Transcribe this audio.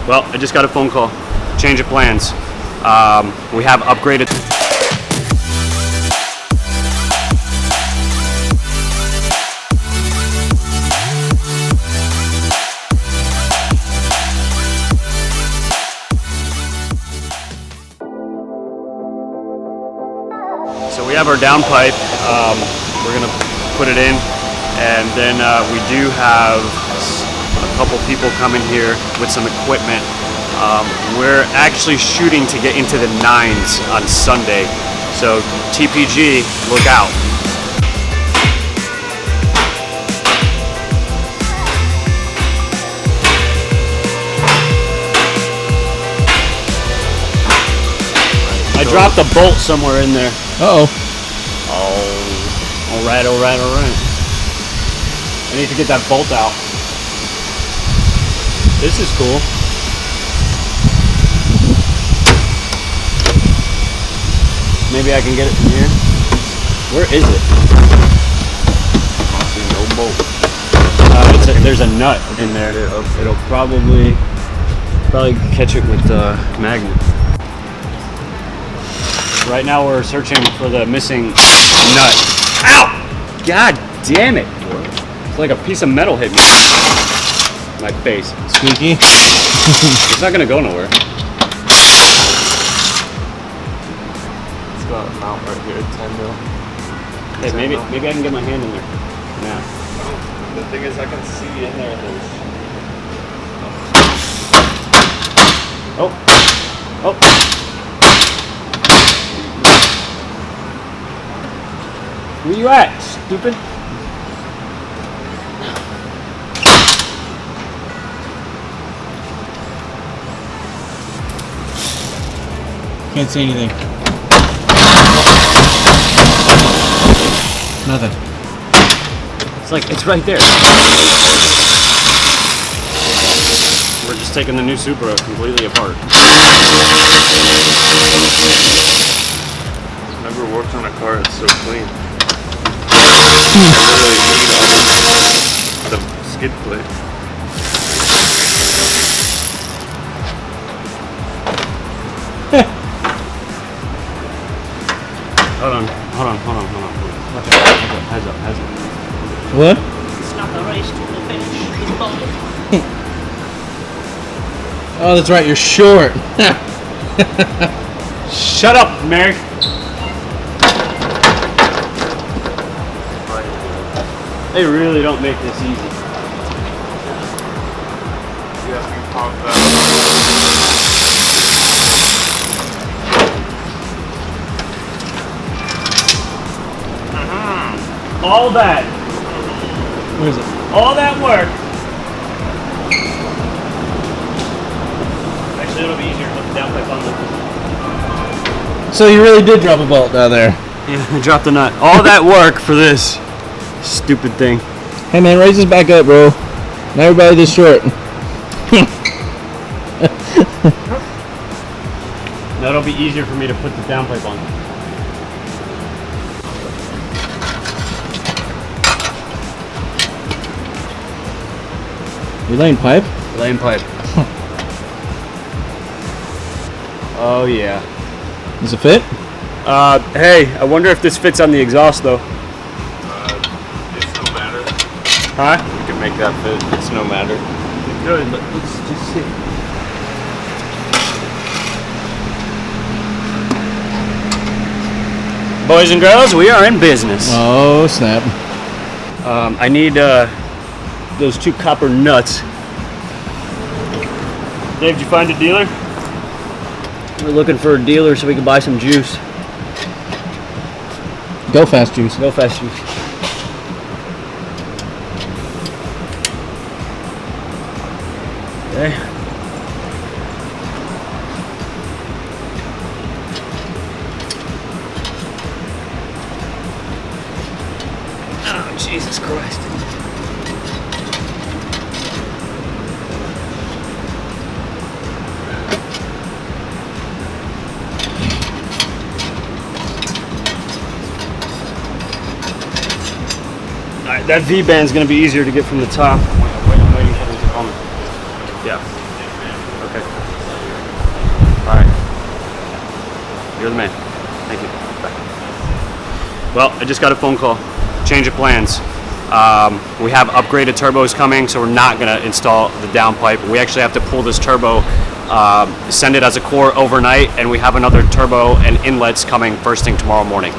Well, I just got a phone call. Change of plans. We have upgraded. So we have our downpipe. We're gonna put it in, and then we do have a couple people coming here with some equipment. We're actually shooting to get into the 9s on Sunday, so TPG, look out. I dropped a bolt somewhere in there. Uh-oh. Oh, all right. I need to get that bolt out. This is cool. Maybe I can get it from here. Where is it? No bolt. There's a nut in there. It'll probably catch it with the magnet. Right now we're searching for the missing nut. Ow! God damn it! It's like a piece of metal hit me. My face. Squeaky. It's not gonna go nowhere. It's got a mount right here, 10 mil. Hey, maybe I can get my hand in there. Yeah. The thing is, I can see in there. Oh. Where you at, stupid? Can't see anything. Nothing. It's right there. We're just taking the new Supra completely apart. Never worked on a car that's so clean. The skid plate. Hold on. Watch out. Heads up. What? It's not the race to the finish. It's bold. Oh, that's right, you're short. Shut up, Mary. They really don't make this easy. Yeah, we popped that. All that. Where is it? All that work. Actually, it'll be easier to put the downpipe on the. So you really did drop a bolt down there. Yeah, I dropped the nut. All that work for this stupid thing. Hey man, raise this back up, bro. Not everybody this short. That'll be easier for me to put the downpipe on. You laying pipe? Laying pipe. Oh yeah. Does it fit? Hey, I wonder if this fits on the exhaust though. It's no matter. Huh? You can make that fit. It's no matter. Good, but let's just see. Boys and girls, we are in business. Oh snap. I need those 2 copper nuts. Dave, did you find a dealer? We're looking for a dealer so we can buy some juice. Go fast juice. Go fast juice. Okay. Oh, Jesus Christ. Alright, that V-band's gonna be easier to get from the top. I'm waiting for them to come. Yeah. Okay. You're the man. Thank you. Bye. Well, I just got a phone call. Change of plans. We have upgraded turbos coming, so we're not going to install the downpipe. We actually have to pull this turbo, send it as a core overnight, and we have another turbo and inlets coming first thing tomorrow morning.